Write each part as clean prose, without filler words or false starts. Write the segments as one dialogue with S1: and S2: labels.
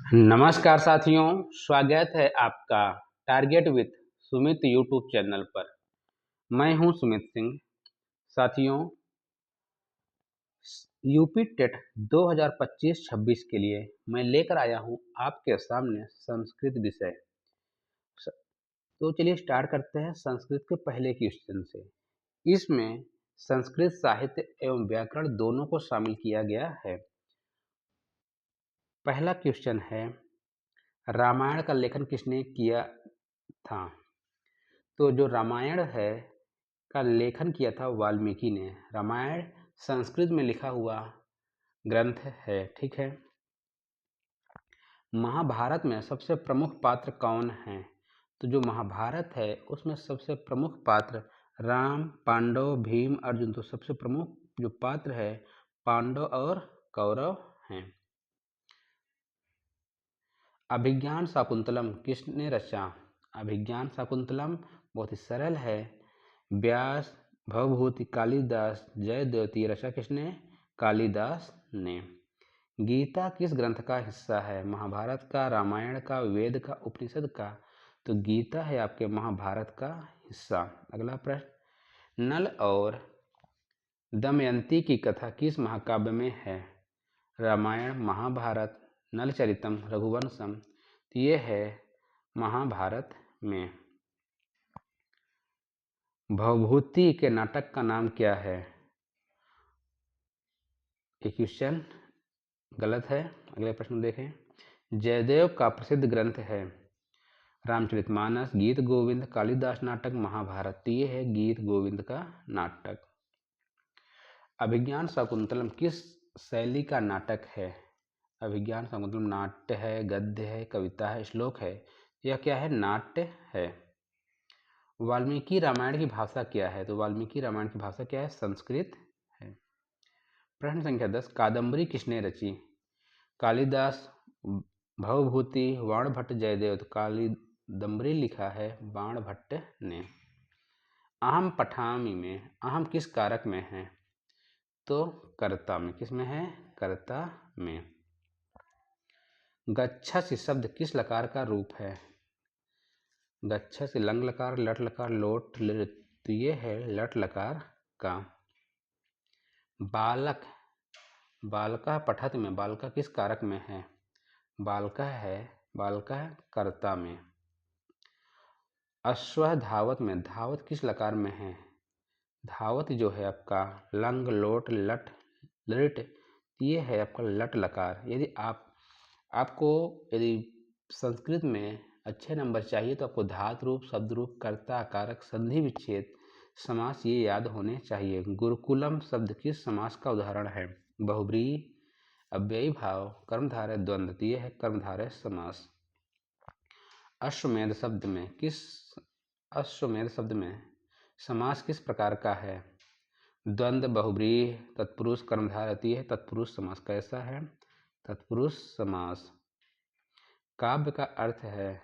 S1: नमस्कार साथियों, स्वागत है आपका target with Sumit YouTube channel पर। मैं हूं सुमित सिंह। साथियों, यूपी टेट 2025-26 के लिए मैं लेकर आया हूं आपके सामने संस्कृत विषय। तो चलिए स्टार्ट करते हैं संस्कृत के पहले क्वेश्चन से। इसमें संस्कृत साहित्य एवं व्याकरण दोनों को शामिल किया गया है। पहला क्वेश्चन है, रामायण का लेखन किसने किया था? तो जो रामायण है का लेखन किया था वाल्मीकि ने। रामायण संस्कृत में लिखा हुआ ग्रंथ है, ठीक है। महाभारत में सबसे प्रमुख पात्र कौन है? तो जो महाभारत है उसमें सबसे प्रमुख पात्र राम, पांडव, भीम, अर्जुन। तो सबसे प्रमुख जो पात्र है पांडव और कौरव हैं। अभिज्ञान शाकुंतलम किसने रचा? अभिज्ञान शाकुंतलम बहुत ही सरल है। व्यास, भवभूति, कालिदास, जयदेव। रचा किसने? कालिदास ने। गीता किस ग्रंथ का हिस्सा है? महाभारत का, रामायण का, वेद का, उपनिषद का? तो गीता है आपके महाभारत का हिस्सा। अगला प्रश्न, नल और दमयंती की कथा किस महाकाव्य में है? रामायण, महाभारत, नलचरितम, रघुवंशम। तो ये है महाभारत में। भवभूति के नाटक का नाम क्या है? ये क्वेश्चन गलत है। अगले प्रश्न देखें। जयदेव का प्रसिद्ध ग्रंथ है रामचरितमानस, गीत गोविंद, कालिदास नाटक, महाभारत। ये है गीत गोविंद का नाटक। अभिज्ञान शाकुंतलम किस शैली का नाटक है? अभिज्ञान शाकुंतलम नाट्य है, गद्य है, कविता है, श्लोक है। यह क्या है? नाट्य है। वाल्मीकि रामायण की भाषा क्या है? तो वाल्मीकि रामायण की भाषा क्या है? संस्कृत है। प्रश्न संख्या 10, कादम्बरी किसने रची? कालिदास, भवभूति, बाणभट्ट, जयदेव। तो कादम्बरी लिखा है बाणभट्ट ने। अहम पठामि में अहम किस कारक में है? तो कर्ता में। किस में है? कर्ता में। गच्छसि शब्द किस लकार का रूप है? गच्छसि लंग लकार, लट लकार, लोट लिट। तो ये है लट लकार का। बालक, बालका पठत में बालका किस कारक में है? बालका है कर्ता में। अश्व धावत में धावत किस लकार में है? धावत जो है आपका लंग, लोट, लट, लिट। ये है आपका लट लकार। यदि आपको यदि संस्कृत में अच्छे नंबर चाहिए तो आपको धातु रूप, शब्द रूप, कर्ता, कारक, संधि विच्छेद, समास ये याद होने चाहिए। गुरुकुलम शब्द किस समास का उदाहरण है? बहुब्रीहि, अव्ययी भाव, कर्मधारय, द्वंद्व। ये है कर्मधारय समास। अश्वमेध शब्द में समास किस प्रकार का है? द्वंद्व, बहुब्रीहि, तत्पुरुष, कर्मधारय। है तत्पुरुष समास। कैसा है? तत्पुरुष समास। काव्य का अर्थ है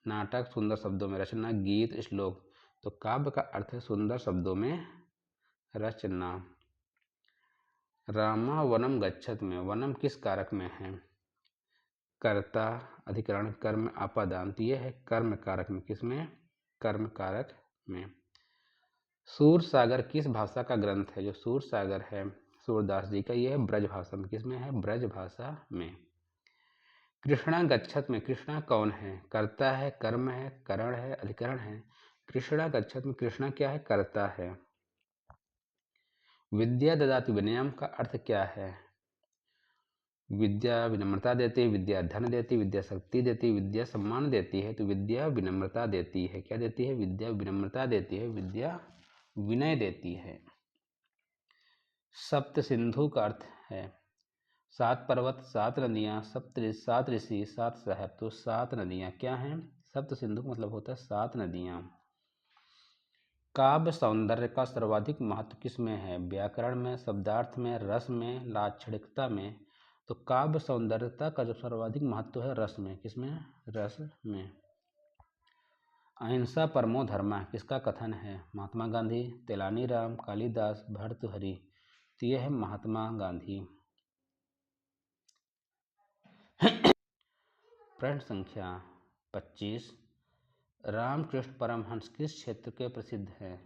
S1: नाटक, सुंदर शब्दों में रचना, गीत, श्लोक। तो काव्य का अर्थ है सुंदर शब्दों में रचना। रामा वनम गच्छत में वनम किस कारक में है? कर्ता, अधिकरण, कर्म, आपादान। ये है कर्म कारक में। किसमें? कर्म कारक में। सूर सागर किस भाषा का ग्रंथ है? जो सूर सागर है सूरदास जी का, ये है ब्रज भाषा में। किसमें है? ब्रज भाषा में। कृष्णा गच्छत में कृष्णा कौन है? कर्ता है, कर्म है, करण है, अधिकरण है। कृष्णा गच्छत में कृष्णा क्या है? कर्ता है। विद्या ददाति विनयम का अर्थ क्या है? विद्या विनम्रता देती है, विद्या धन देती, विद्या शक्ति देती, विद्या सम्मान देती है। तो विद्या विनम्रता देती है। क्या देती है? विद्या विनम्रता देती है, विद्या विनय देती है। सप्त सिंधु का अर्थ है 7 पर्वत, 7 नदियाँ, सात ऋषि, 7 साहब। तो 7 नदियाँ क्या हैं? सप्त सिंधु मतलब होता है 7 नदियाँ। काव्य सौंदर्य का सर्वाधिक महत्व किस में है? व्याकरण में, शब्दार्थ में, रस में, लाक्षणिकता में। तो काव्य सौंदर्यता का जो सर्वाधिक महत्व है रस में। किसमें? रस में। अहिंसा परमो धर्मः किसका कथन है? महात्मा गांधी, तेलानी राम, कालिदास, भर्तृहरि। तो यह है महात्मा गांधी। प्रश्न संख्या 25, रामकृष्ण परमहंस किस क्षेत्र के प्रसिद्ध हैं?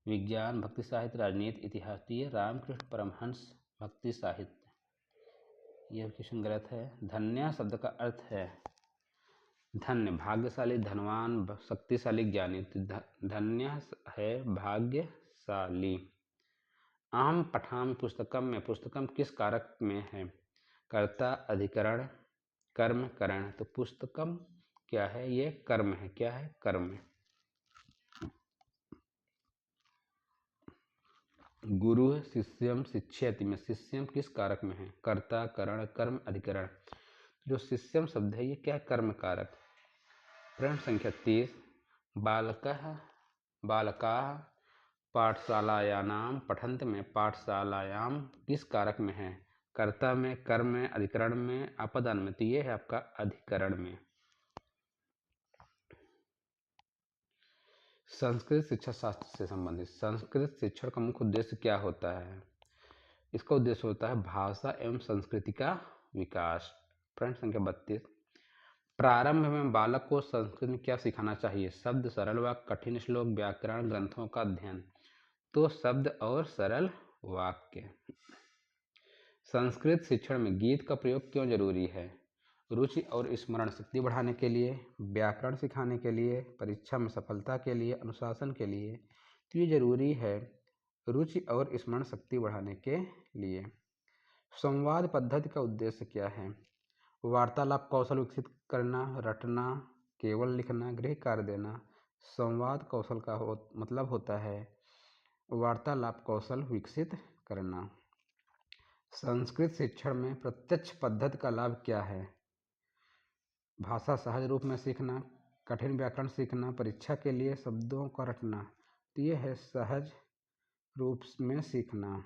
S1: विज्ञान, भक्ति साहित्य, राजनीति, इतिहास। तो ये रामकृष्ण परमहंस भक्ति साहित्य। यह क्वेश्चन गलत है। धन्य शब्द का अर्थ है धन्य, भाग्यशाली, धनवान, शक्तिशाली, ज्ञानी। तो धन्य है भाग्यशाली। अहम पठामि पुस्तकम में पुस्तकम किस कारक में है? कर्ता, अधिकरण, कर्म, करण। तो पुस्तकम क्या है? ये कर्म है। क्या है? कर्म। गुरु शिष्यम शिक्षयति में शिष्यम किस कारक में है? कर्ता, करण, कर्म, अधिकरण। जो शिष्यम शब्द है ये क्या है? कर्म कारक। प्रश्न संख्या 30, बालकाः पाठशालायां पठन्त में पाठशालायां किस कारक में है? कर्ता में, कर्म में, अधिकरण में, अपदान में। तो ये है आपका अधिकरण में। संस्कृत शिक्षा शास्त्र से संबंधित संस्कृत शिक्षण का मुख्य उद्देश्य क्या होता है? इसका उद्देश्य होता है भाषा एवं संस्कृति का विकास। प्रश्न संख्या 32, प्रारंभ में बालक को संस्कृत में क्या सिखाना चाहिए? शब्द, सरल वाक्य, कठिन श्लोक, व्याकरण, ग्रंथों का अध्ययन। तो शब्द और सरल वाक्य। संस्कृत शिक्षण में गीत का प्रयोग क्यों जरूरी है? रुचि और स्मरण शक्ति बढ़ाने के लिए, व्याकरण सिखाने के लिए, परीक्षा में सफलता के लिए, अनुशासन के लिए। तो ये जरूरी है रुचि और स्मरण शक्ति बढ़ाने के लिए। संवाद पद्धति का उद्देश्य क्या है? वार्तालाप कौशल विकसित करना, रटना, केवल लिखना, गृह कार्य देना। संवाद कौशल का मतलब होता है वार्तालाप कौशल विकसित करना। संस्कृत शिक्षण में प्रत्यक्ष पद्धति का लाभ क्या है? भाषा सहज रूप में सीखना, कठिन व्याकरण सीखना, परीक्षा के लिए शब्दों का रटना। तो ये है सहज रूप में सीखना।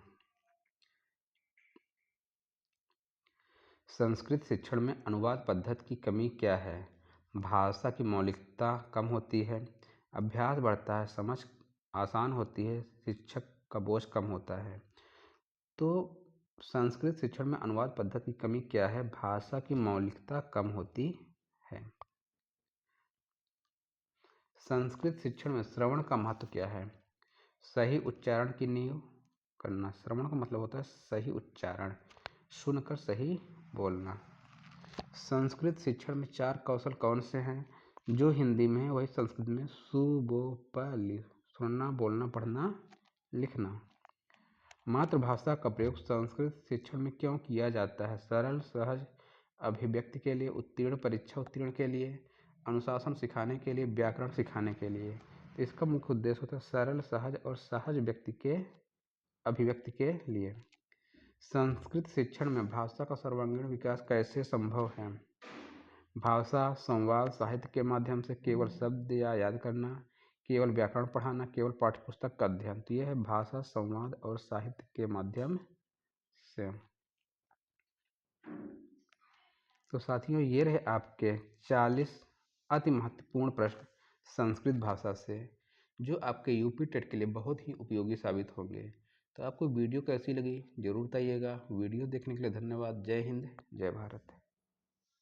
S1: संस्कृत शिक्षण में अनुवाद पद्धति की कमी क्या है? भाषा की मौलिकता कम होती है, अभ्यास बढ़ता है, समझ आसान होती है, शिक्षक का बोझ कम होता है। तो संस्कृत शिक्षण में अनुवाद पद्धति की कमी क्या है? भाषा की मौलिकता कम होती है। संस्कृत शिक्षण में श्रवण का महत्व क्या है? सही उच्चारण की नींव करना। श्रवण का मतलब होता है सही उच्चारण, सुनकर सही बोलना। संस्कृत शिक्षण में 4 कौशल कौन से हैं? जो हिंदी में है वही संस्कृत में सु, बो, प, लि। सुनना, बोलना, पढ़ना, लिखना। मातृभाषा का प्रयोग संस्कृत शिक्षण में क्यों किया जाता है? सरल सहज अभिव्यक्ति के लिए, उत्तीर्ण परीक्षा उत्तीर्ण के लिए, अनुशासन सिखाने के लिए, व्याकरण सिखाने के लिए। तो इसका मुख्य उद्देश्य होता है सरल सहज और सहज व्यक्ति के अभिव्यक्ति के लिए। संस्कृत शिक्षण में भाषा का सर्वांगीण विकास कैसे संभव है? भाषा, संवाद, साहित्य के माध्यम से, केवल शब्द या याद करना, केवल व्याकरण पढ़ाना, केवल पाठ्यपुस्तक का अध्ययन। तो यह है भाषा, संवाद और साहित्य के माध्यम से। तो साथियों ये रहे आपके 40 अति महत्वपूर्ण प्रश्न संस्कृत भाषा से, जो आपके यूपी टेट के लिए बहुत ही उपयोगी साबित होंगे। तो आपको वीडियो कैसी लगी जरूर बताइएगा। वीडियो देखने के लिए धन्यवाद। जय हिंद, जय भारत।